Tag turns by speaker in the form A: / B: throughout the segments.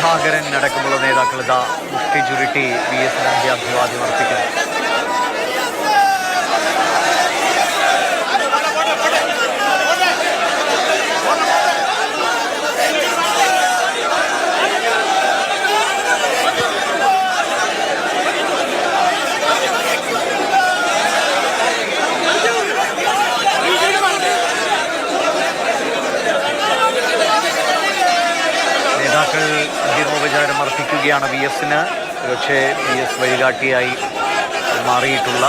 A: സുധാകരൻ അടക്കമുള്ള നേതാക്കൾ ഇതാ മുഷ്ടി ചുരുട്ടി VS അന്ത്യാഭിവാദ്യം അർപ്പിക്കുന്നു. നേതാക്കൾ അന്തിമോപചാരം അർപ്പിക്കുകയാണ് VSന്. പക്ഷേ VS വഴികാട്ടിയായി മാറിയിട്ടുള്ള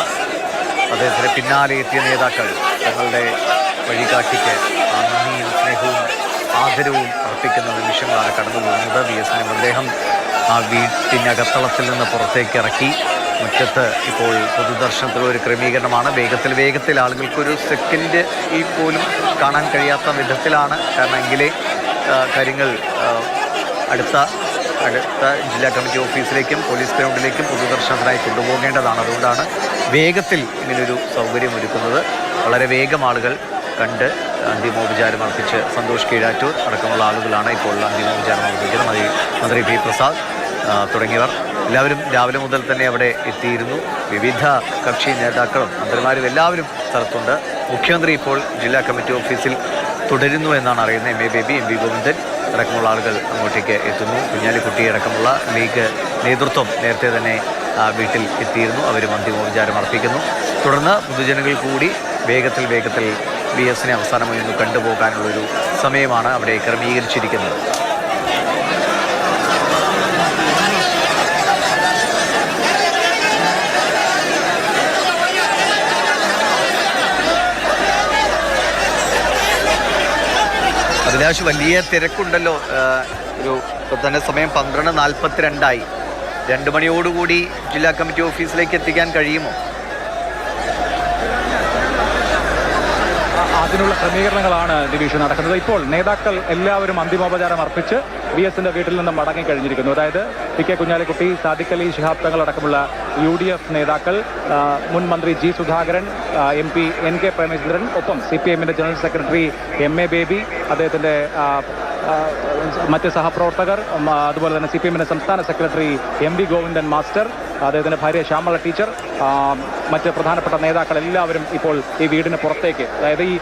A: അദ്ദേഹത്തിന് പിന്നാലെ എത്തിയ നേതാക്കൾ തങ്ങളുടെ വഴികാട്ടിക്ക് നന്ദിയും സ്നേഹവും ആദരവും അർപ്പിക്കുന്ന നിമിഷങ്ങളാണ് കടന്നു പോകുന്നത്. VSന്റെ മൃതദേഹം ആ വീട്ടിനകത്തളത്തിൽ നിന്ന് പുറത്തേക്ക് ഇറക്കി. മുറ്റത്ത് ഇപ്പോൾ പൊതുദർശനത്തിലുള്ള ഒരു ക്രമീകരണമാണ്. വേഗത്തിൽ ആളുകൾക്കൊരു സെക്കൻഡ് ഈ പോലും കാണാൻ കഴിയാത്ത വിധത്തിലാണ്. കാരണം എങ്കിലേ കാര്യങ്ങൾ അടുത്ത ജില്ലാ കമ്മിറ്റി ഓഫീസിലേക്കും പോലീസ് ഗ്രൗണ്ടിലേക്കും പൊതുദർശനത്തിനായി കൊണ്ടുപോകേണ്ടതാണ്. അതുകൊണ്ടാണ് വേഗത്തിൽ ഇങ്ങനൊരു സൗകര്യം ഒരുക്കുന്നത്. വളരെ വേഗം ആളുകൾ കണ്ട് അന്തിമോപചാരം അർപ്പിച്ച് സന്തോഷ് കീഴാറ്റൂർ അടക്കമുള്ള ആളുകളാണ് ഇപ്പോൾ അന്തിമോപചാരം അർപ്പിക്കുന്നത്. മന്ത്രി പി പ്രസാദ് തുടങ്ങിയവർ എല്ലാവരും രാവിലെ മുതൽ തന്നെ അവിടെ എത്തിയിരുന്നു. വിവിധ കക്ഷി നേതാക്കളും മന്ത്രിമാരും എല്ലാവരും സ്ഥലത്തുണ്ട്. മുഖ്യമന്ത്രി ഇപ്പോൾ ജില്ലാ കമ്മിറ്റി ഓഫീസിൽ തുടരുന്നു എന്നാണ് അറിയുന്നത്. MA ബേബി, MV ഗോവിന്ദൻ അടക്കമുള്ള ആളുകൾ അങ്ങോട്ടേക്ക് എത്തുന്നു. കുഞ്ഞാലിക്കുട്ടി അടക്കമുള്ള ലീഗ് നേതൃത്വം നേരത്തെ തന്നെ വീട്ടിൽ എത്തിയിരുന്നു. അവരും അന്തിമോപചാരം അർപ്പിക്കുന്നു. തുടർന്ന് പൊതുജനങ്ങൾ കൂടി വേഗത്തിൽ VSനെ അവസാനമായി ഒന്ന് കണ്ടുപോകാനുള്ളൊരു സമയമാണ് അവിടെ ക്രമീകരിച്ചിരിക്കുന്നത്. അഭിലാഷ്, വലിയ തിരക്കുണ്ടല്ലോ. ഇപ്പോൾ തന്നെ സമയം 12:42 2 മണിയോടുകൂടി ജില്ലാ കമ്മിറ്റി ഓഫീസിലേക്ക് എത്തിക്കാൻ കഴിയുമോ?
B: അതിനുള്ള ക്രമീകരണങ്ങളാണ് ദിലീഷ് നടക്കുന്നത്. ഇപ്പോൾ നേതാക്കൾ എല്ലാവരും അന്തിമോപചാരം അർപ്പിച്ച് VSന്റെ വീട്ടിൽ നിന്ന് മടങ്ങിക്കഴിഞ്ഞിരിക്കുന്നു. അതായത് PK കുഞ്ഞാലിക്കുട്ടി, സാദിഖ് അലി ശിഹാബ് തങ്ങൾ അടക്കമുള്ള UDF നേതാക്കൾ, മുൻ മന്ത്രി G Sudhakaran, MP NK Premachandran, ഒപ്പം CPMന്റെ ജനറൽ സെക്രട്ടറി MA ബേബി, അദ്ദേഹത്തിൻ്റെ മറ്റ് സഹപ്രവർത്തകർ, അതുപോലെ തന്നെ CPMന്റെ സംസ്ഥാന സെക്രട്ടറി MV ഗോവിന്ദൻ മാസ്റ്റർ, അദ്ദേഹത്തിൻ്റെ ഭാര്യ ശ്യാമള ടീച്ചർ, മറ്റ് പ്രധാനപ്പെട്ട നേതാക്കൾ എല്ലാവരും ഇപ്പോൾ ഈ വീടിന് പുറത്തേക്ക്, അതായത് ഈ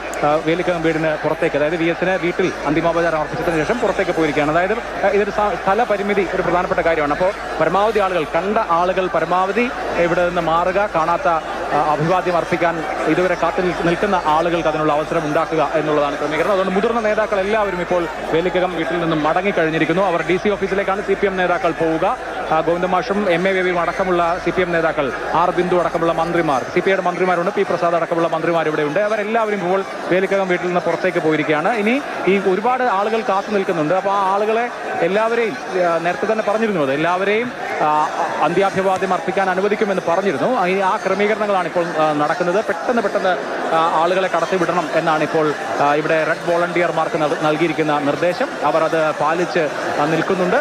B: വേലിക്കകം വീടിന് പുറത്തേക്ക്, അതായത് VSന് വീട്ടിൽ അന്തിമോപചാരം അർപ്പിച്ചതിന് ശേഷം പുറത്തേക്ക് പോയിരിക്കുകയാണ്. അതായത് ഇതൊരു സ്ഥലപരിമിതി ഒരു പ്രധാനപ്പെട്ട കാര്യമാണ്. അപ്പോൾ പരമാവധി ആളുകൾ, കണ്ട ആളുകൾ പരമാവധി ഇവിടെ നിന്ന് മാറുക, കാണാത്ത അഭിവാദ്യം അർപ്പിക്കാൻ ഇതുവരെ കാത്തു നിൽക്കുന്ന ആളുകൾക്ക് അതിനുള്ള അവസരം ഉണ്ടാക്കുക എന്നുള്ളതാണ് ക്രമീകരണം. അതുകൊണ്ട് മുതിർന്ന നേതാക്കൾ എല്ലാവരും ഇപ്പോൾ വേലിക്കകം വീട്ടിൽ നിന്നും മടങ്ങിക്കഴിഞ്ഞിരിക്കുന്നു. അവർ DC ഓഫീസിലേക്കാണ് CPM നേതാക്കൾ പോവുക. ഗോവിന്ദമാഷും MA ബേബിയും അടക്കമുള്ള CPM നേതാക്കൾ, R ബിന്ദു അടക്കമുള്ള മന്ത്രിമാർ, CPIയുടെ മന്ത്രിമാരുണ്ട്, P പ്രസാദ് അടക്കമുള്ള മന്ത്രിമാർ ഇവിടെയുണ്ട്. അവരെല്ലാവരും ഇപ്പോൾ വേലിക്കകം വീട്ടിൽ നിന്ന് പുറത്തേക്ക് പോയിരിക്കുകയാണ്. ഇനി ഈ ഒരുപാട് ആളുകൾ കാത്തു നിൽക്കുന്നുണ്ട്. അപ്പോൾ ആ ആളുകളെ എല്ലാവരെയും നേരത്തെ തന്നെ പറഞ്ഞിരുന്നു, അത് എല്ലാവരെയും അന്ത്യാഭിവാദ്യം അർപ്പിക്കാൻ അനുവദിക്കുമെന്ന് പറഞ്ഞിരുന്നു. ആ ക്രമീകരണങ്ങളാണ് ഇപ്പോൾ നടക്കുന്നത്. പെട്ടെന്ന് ആളുകളെ കടത്തിവിടണം എന്നാണ് ഇപ്പോൾ ഇവിടെ റെഡ് വോളണ്ടിയർമാർക്ക് നൽകിയിരിക്കുന്ന നിർദ്ദേശം. അവർ അത് പാലിച്ച് നിൽക്കുന്നുണ്ട്.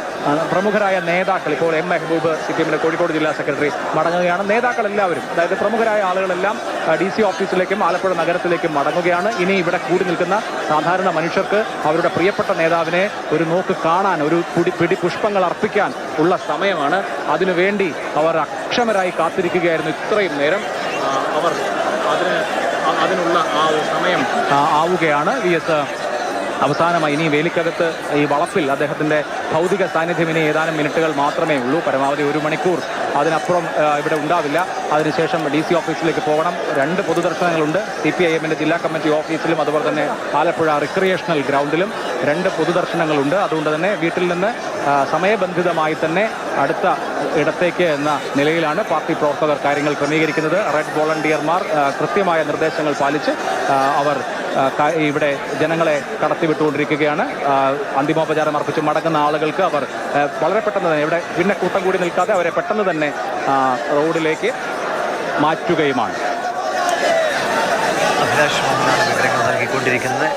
B: പ്രമുഖരായ നേതാക്കൾ, ഇപ്പോൾ M മെഹബൂബ് CPMന്റെ കോഴിക്കോട് ജില്ലാ സെക്രട്ടറി മടങ്ങുകയാണ്. നേതാക്കൾ എല്ലാവരും, അതായത് പ്രമുഖരായ ആളുകളെല്ലാം DC ഓഫീസിലേക്കും ആലപ്പുഴ നഗരത്തിലേക്കും മടങ്ങുകയാണ്. ഇനി ഇവിടെ കൂടി നിൽക്കുന്ന സാധാരണ മനുഷ്യർക്ക് അവരുടെ പ്രിയപ്പെട്ട നേതാവിനെ ഒരു നോക്ക് കാണാൻ, ഒരു പിടി പുഷ്പങ്ങൾ അർപ്പിക്കാൻ ഉള്ള സമയമാണ്. അതിനുവേണ്ടി അവർ അക്ഷമരായി കാത്തിരിക്കുകയായിരുന്നു ഇത്രയും നേരം. അവർ അതിനുള്ള ആ ഒരു സമയം ആവുകയാണ്. VS അവസാനമായി ഇനി വേലിക്കകത്ത് ഈ വളപ്പിൽ അദ്ദേഹത്തിൻ്റെ ഭൗതിക സാന്നിധ്യം ഇനി ഏതാനും മിനിറ്റുകൾ മാത്രമേ ഉള്ളൂ. പരമാവധി 1 മണിക്കൂർ, അതിനപ്പുറം ഇവിടെ ഉണ്ടാവില്ല. അതിനുശേഷം DC ഓഫീസിലേക്ക് പോകണം. 2 പൊതുദർശനങ്ങളുണ്ട്. CPIMന്റെ ജില്ലാ കമ്മിറ്റി ഓഫീസിലും അതുപോലെ തന്നെ ആലപ്പുഴ റിക്രിയേഷണൽ ഗ്രൗണ്ടിലും 2 പൊതുദർശനങ്ങളുണ്ട്. അതുകൊണ്ട് തന്നെ വീട്ടിൽ നിന്ന് സമയബന്ധിതമായി തന്നെ അടുത്ത ഇടത്തേക്ക് എന്ന നിലയിലാണ് പാർട്ടി പ്രവർത്തകർ കാര്യങ്ങൾ ക്രമീകരിക്കുന്നത്. റെഡ് വോളണ്ടിയർമാർ കൃത്യമായ നിർദ്ദേശങ്ങൾ പാലിച്ച് അവർ ഇവിടെ ജനങ്ങളെ കടത്തിവിട്ടുകൊണ്ടിരിക്കുകയാണ്. അന്തിമോപചാരം അർപ്പിച്ച് മടങ്ങുന്ന ആളുകൾക്ക് അവർ വളരെ പെട്ടെന്ന് തന്നെ ഇവിടെ പിന്നെ കൂട്ടം കൂടി നിൽക്കാതെ അവരെ പെട്ടെന്ന് തന്നെ റോഡിലേക്ക് മാറ്റുകയുമാണ്.
A: അഭിലാഷ് മോഹനാണ് വിവരങ്ങൾ നൽകിക്കൊണ്ടിരിക്കുന്നത്.